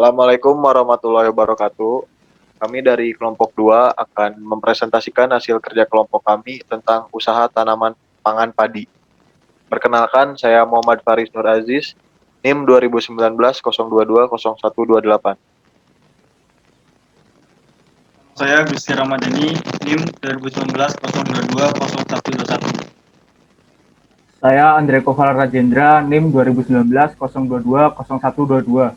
Assalamualaikum warahmatullahi wabarakatuh. Kami dari kelompok 2 akan mempresentasikan hasil kerja kelompok kami tentang usaha tanaman pangan padi. Perkenalkan, saya Muhammad Faris Nur Aziz, NIM 2019 022 0128. Saya Gusti Ramadhani, NIM 2019 022 0121. Saya Andre Koval Rajendra, NIM 2019 022 0122.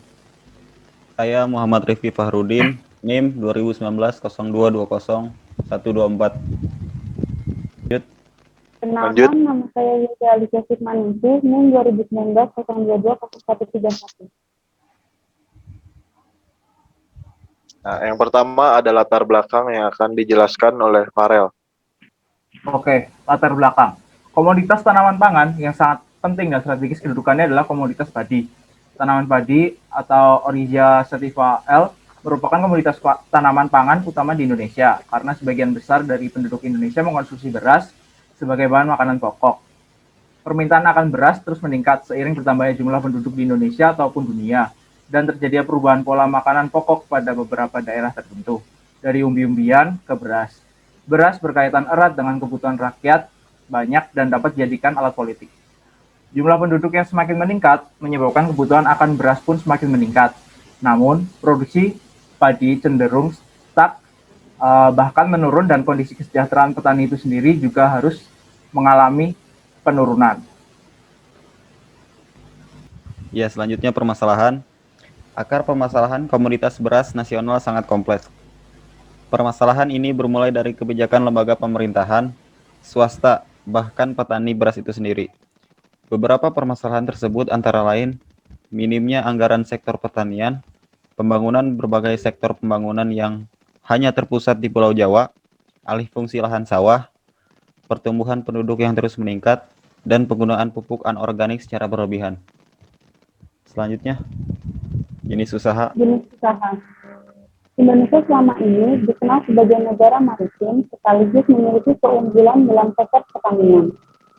Saya Muhammad Rifki Fahrudin, NIM 2019 0220 124. Lanjut. Lanjut. Kenalkan, nama saya Yulia Alicia Sukmaningsih, NIM 2019 022 0131. Nah, yang pertama ada latar belakang yang akan dijelaskan oleh Farel. Oke, latar belakang. Komoditas tanaman pangan yang sangat penting dan strategis kedudukannya adalah komoditas padi. Tanaman padi atau Oryza sativa L merupakan komoditas tanaman pangan utama di Indonesia karena sebagian besar dari penduduk Indonesia mengkonsumsi beras sebagai bahan makanan pokok. Permintaan akan beras terus meningkat seiring bertambahnya jumlah penduduk di Indonesia ataupun dunia, dan terjadinya perubahan pola makanan pokok pada beberapa daerah tertentu, dari umbi-umbian ke beras. Beras berkaitan erat dengan kebutuhan rakyat banyak dan dapat dijadikan alat politik. Jumlah penduduk yang semakin meningkat menyebabkan kebutuhan akan beras pun semakin meningkat. Namun, produksi padi cenderung stuck, bahkan menurun, dan kondisi kesejahteraan petani itu sendiri juga harus mengalami penurunan. Ya, selanjutnya permasalahan. Akar permasalahan komoditas beras nasional sangat kompleks. Permasalahan ini bermulai dari kebijakan lembaga pemerintahan, swasta, bahkan petani beras itu sendiri. Beberapa permasalahan tersebut antara lain minimnya anggaran sektor pertanian, pembangunan berbagai sektor pembangunan yang hanya terpusat di Pulau Jawa, alih fungsi lahan sawah, pertumbuhan penduduk yang terus meningkat, dan penggunaan pupuk anorganik secara berlebihan. Selanjutnya, jenis usaha. Indonesia selama ini dikenal sebagai negara maritim sekaligus memiliki keunggulan dalam sektor pertanian.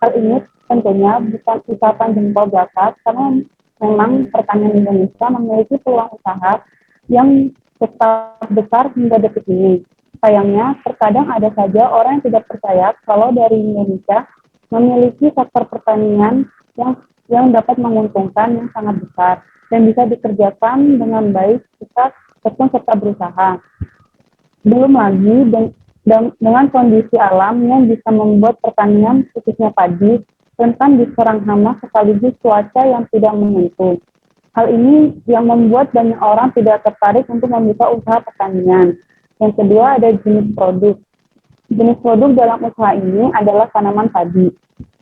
Hal ini tentunya bukan ucapan jempol belaka karena memang pertanian Indonesia memiliki peluang usaha yang tetap besar hingga detik ini. Sayangnya, terkadang ada saja orang yang tidak percaya kalau dari Indonesia memiliki sektor pertanian yang dapat menguntungkan yang sangat besar dan bisa dikerjakan dengan baik jika ataupun serta berusaha. Belum lagi dengan kondisi alam yang bisa membuat pertanian, khususnya padi, rentan diserang hama sekaligus cuaca yang tidak menentu. Hal ini yang membuat banyak orang tidak tertarik untuk membuka usaha pertanian. Yang kedua ada jenis produk. Jenis produk dalam usaha ini adalah tanaman padi.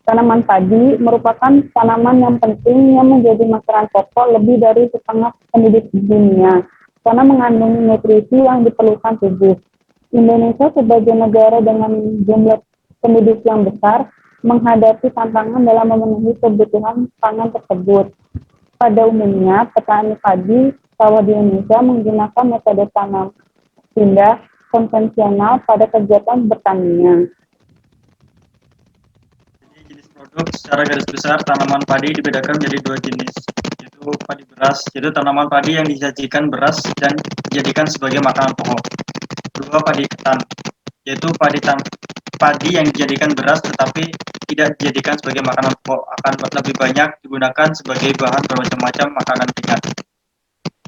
Tanaman padi merupakan tanaman yang penting yang menjadi makanan pokok lebih dari setengah penduduk dunia, karena mengandung nutrisi yang diperlukan tubuh. Indonesia sebagai negara dengan jumlah penduduk yang besar menghadapi tantangan dalam memenuhi kebutuhan pangan tersebut. Pada umumnya, petani padi sawah di Indonesia menggunakan metode tanam pindah konvensional pada kegiatan bertanian. Jenis produk secara garis besar tanaman padi dibedakan menjadi dua jenis, yaitu padi beras, yaitu tanaman padi yang disajikan beras dan dijadikan sebagai makanan pokok. Kedua, padi ketan, yaitu padi yang dijadikan beras tetapi tidak dijadikan sebagai makanan pokok, akan lebih banyak digunakan sebagai bahan bermacam-macam makanan ringan.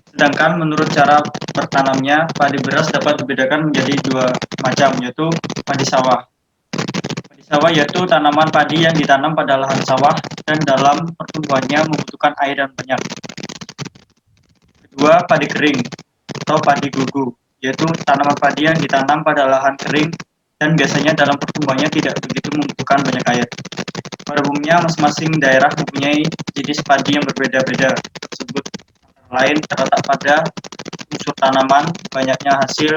Sedangkan menurut cara bertanamnya, padi beras dapat dibedakan menjadi dua macam, yaitu padi sawah. Padi sawah yaitu tanaman padi yang ditanam pada lahan sawah dan dalam pertumbuhannya membutuhkan air yang banyak. Kedua, padi kering atau padi gugu, yaitu tanaman padi yang ditanam pada lahan kering dan biasanya dalam pertumbuhannya tidak begitu membutuhkan banyak air. Pada umumnya, masing-masing daerah mempunyai jenis padi yang berbeda-beda tersebut. Lain terletak pada unsur tanaman, banyaknya hasil,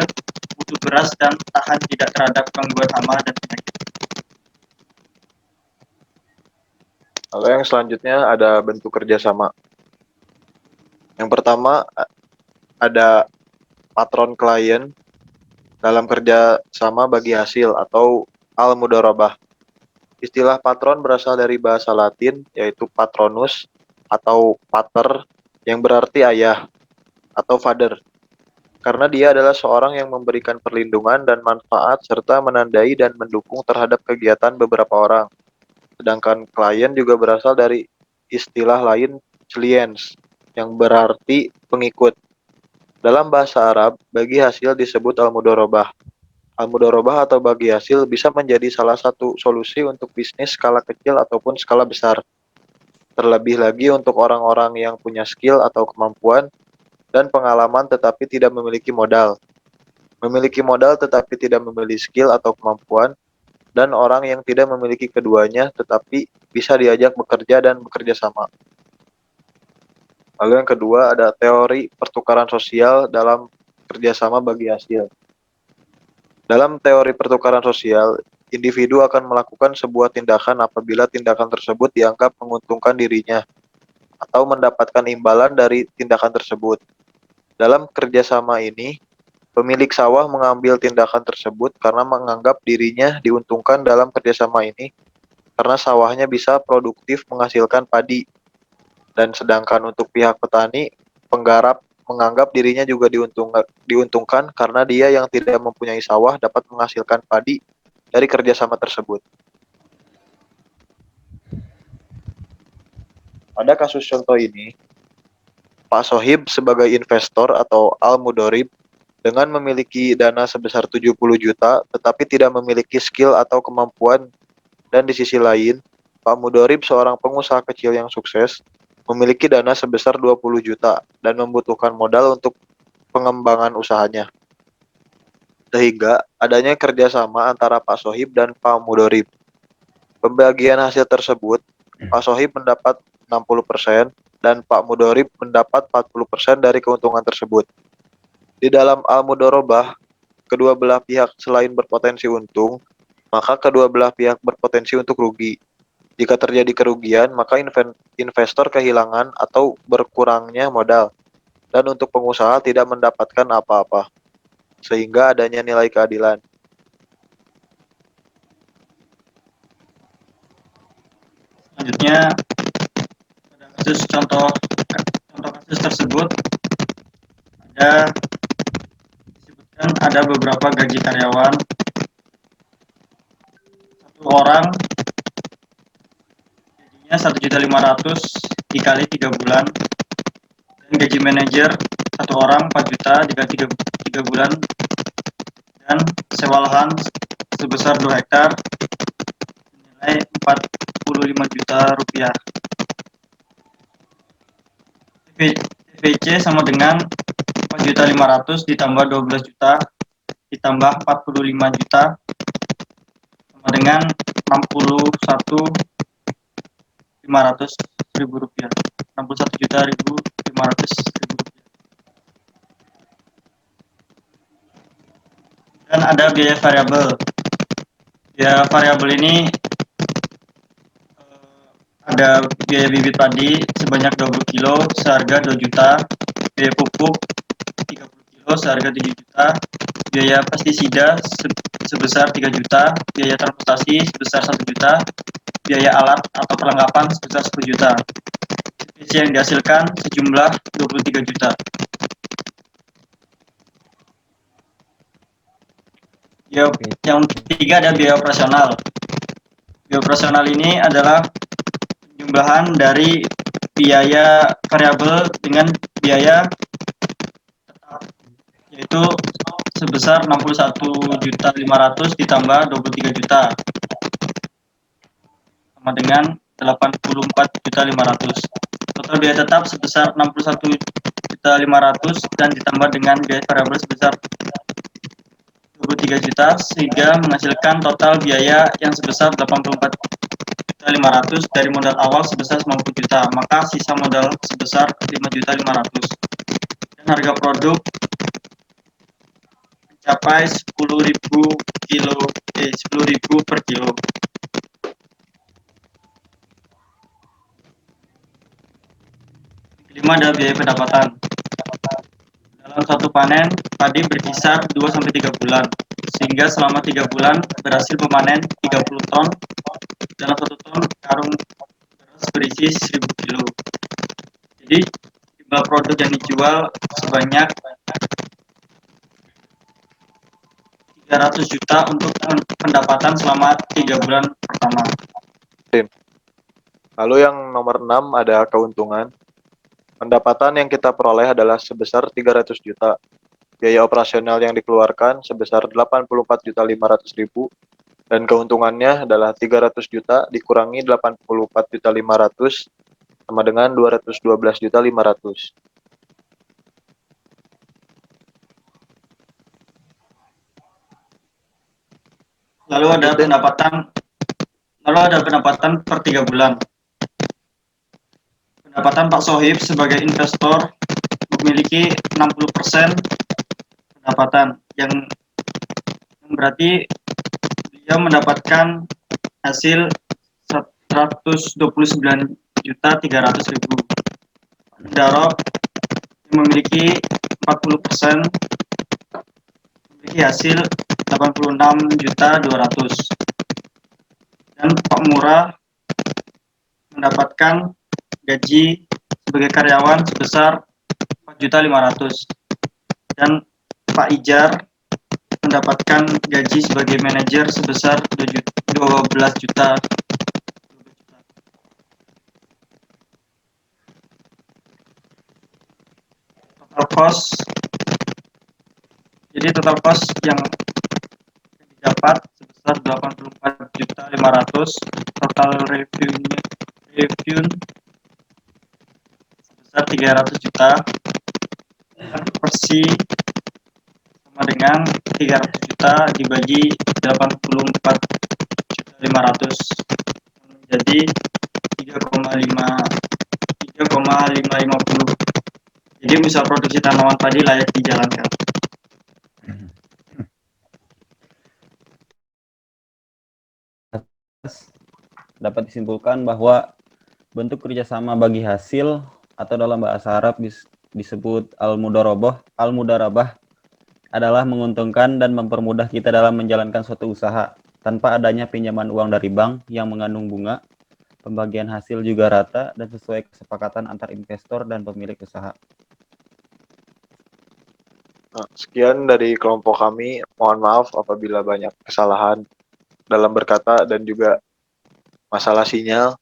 mutu beras, dan tahan tidak terhadap gangguan hama dan penyakit. Lalu yang selanjutnya ada bentuk kerjasama. Yang pertama ada patron klien dalam kerja sama bagi hasil atau al-mudharabah. Istilah patron berasal dari bahasa Latin yaitu patronus atau pater yang berarti ayah atau father, karena dia adalah seorang yang memberikan perlindungan dan manfaat serta menandai dan mendukung terhadap kegiatan beberapa orang. Sedangkan klien juga berasal dari istilah lain clients, yang berarti pengikut. Dalam bahasa Arab, bagi hasil disebut al-mudorobah. Al-mudorobah atau bagi hasil bisa menjadi salah satu solusi untuk bisnis skala kecil ataupun skala besar. Terlebih lagi untuk orang-orang yang punya skill atau kemampuan dan pengalaman tetapi tidak memiliki modal. Memiliki modal tetapi tidak memiliki skill atau kemampuan, dan orang yang tidak memiliki keduanya tetapi bisa diajak bekerja dan bekerja sama. Lalu yang kedua ada teori pertukaran sosial dalam kerjasama bagi hasil. Dalam teori pertukaran sosial, individu akan melakukan sebuah tindakan apabila tindakan tersebut dianggap menguntungkan dirinya atau mendapatkan imbalan dari tindakan tersebut. Dalam kerjasama ini, pemilik sawah mengambil tindakan tersebut karena menganggap dirinya diuntungkan dalam kerjasama ini karena sawahnya bisa produktif menghasilkan padi. Dan sedangkan untuk pihak petani, penggarap menganggap dirinya juga diuntungkan karena dia yang tidak mempunyai sawah dapat menghasilkan padi dari kerjasama tersebut. Pada kasus contoh ini, Pak Sohib sebagai investor atau al-mudorib dengan memiliki dana sebesar 70 juta tetapi tidak memiliki skill atau kemampuan, dan di sisi lain, Pak Mudorib seorang pengusaha kecil yang sukses memiliki dana sebesar 20 juta dan membutuhkan modal untuk pengembangan usahanya. Sehingga adanya kerjasama antara Pak Sohib dan Pak Mudorib. Pembagian hasil tersebut, Pak Sohib mendapat 60% dan Pak Mudorib mendapat 40% dari keuntungan tersebut. Di dalam al-mudorobah, kedua belah pihak selain berpotensi untung, maka kedua belah pihak berpotensi untuk rugi. Jika terjadi kerugian, maka investor kehilangan atau berkurangnya modal, dan untuk pengusaha tidak mendapatkan apa-apa, sehingga adanya nilai keadilan. Selanjutnya, pada contoh kasus tersebut disebutkan ada beberapa gaji karyawan. Satu orang gajinya 1.500.000 dikali 3 bulan, dan gaji manajer satu orang 4 juta dikali 3 bulan, dan sewa lahan sebesar 2 hektar nilai 45 juta rupiah. TVC sama dengan 4.500.000 ditambah 12 juta ditambah 45 juta sama dengan 61.500.000 rupiah. 61.500.000 rupiah. Dan ada biaya variabel. Biaya variabel ini ada biaya bibit padi sebanyak 20 kilo seharga 2 juta, biaya pupuk 30 kilo seharga 3 juta, biaya pestisida sebesar 3 juta, biaya transportasi sebesar 1 juta, biaya alat atau perlengkapan sebesar 10 juta. TVC yang dihasilkan sejumlah 23 juta. Yang ketiga ada biaya operasional. Biaya operasional ini adalah penjumlahan dari biaya variabel dengan biaya tetap, yaitu sebesar 61.500.000 ditambah 23 juta sama dengan 84.500.000. Total biaya tetap sebesar 61.500.000 dan ditambah dengan biaya variabel sebesar 23 juta sehingga menghasilkan total biaya yang sebesar 84.500.000 dari modal awal sebesar 90 juta, maka sisa modal sebesar 5.500.000. Dan harga produk mencapai 10.000 per kilo. Kelima ada biaya pendapatan. Dalam satu panen, padi berkisar 2-3 bulan, sehingga selama 3 bulan berhasil memanen 30 ton. Dalam 1 ton karung beras berisi 1.000 kilo. Jadi jumlah produk yang dijual sebanyak 300 juta untuk pendapatan selama 3 bulan pertama. Lalu yang nomor 6 ada keuntungan. Pendapatan yang kita peroleh adalah sebesar 300 juta. Biaya operasional yang dikeluarkan sebesar 84.500.000 dan keuntungannya adalah 300 juta dikurangi 84.500 sama dengan 212.500. Lalu ada pendapatan per 3 bulan. Pendapatan Pak Sohib sebagai investor memiliki 60% pendapatan yang berarti dia mendapatkan hasil 129.300.000. Pak Darok memiliki 40%, memiliki hasil 86.200.000. Dan Pak Murah mendapatkan gaji sebagai karyawan sebesar 4.500.000. Dan Pak Ijar mendapatkan gaji sebagai manajer sebesar 12 juta. Total cost yang didapat sebesar 84.500.000. Total revenue sebesar 300 juta. Persi sama dengan 300 juta dibagi 84.500.000 menjadi 3,550. Jadi usaha produksi tanaman padi layak dijalankan. Dapat disimpulkan bahwa bentuk kerjasama bagi hasil atau dalam bahasa Arab disebut al-mudarabah adalah menguntungkan dan mempermudah kita dalam menjalankan suatu usaha tanpa adanya pinjaman uang dari bank yang mengandung bunga. Pembagian hasil juga rata dan sesuai kesepakatan antar investor dan pemilik usaha. Nah, sekian dari kelompok kami. Mohon maaf apabila banyak kesalahan dalam berkata dan juga masalah sinyal.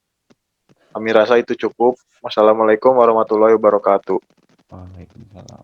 Kami rasa itu cukup. Wassalamualaikum warahmatullahi wabarakatuh. Waalaikumsalam.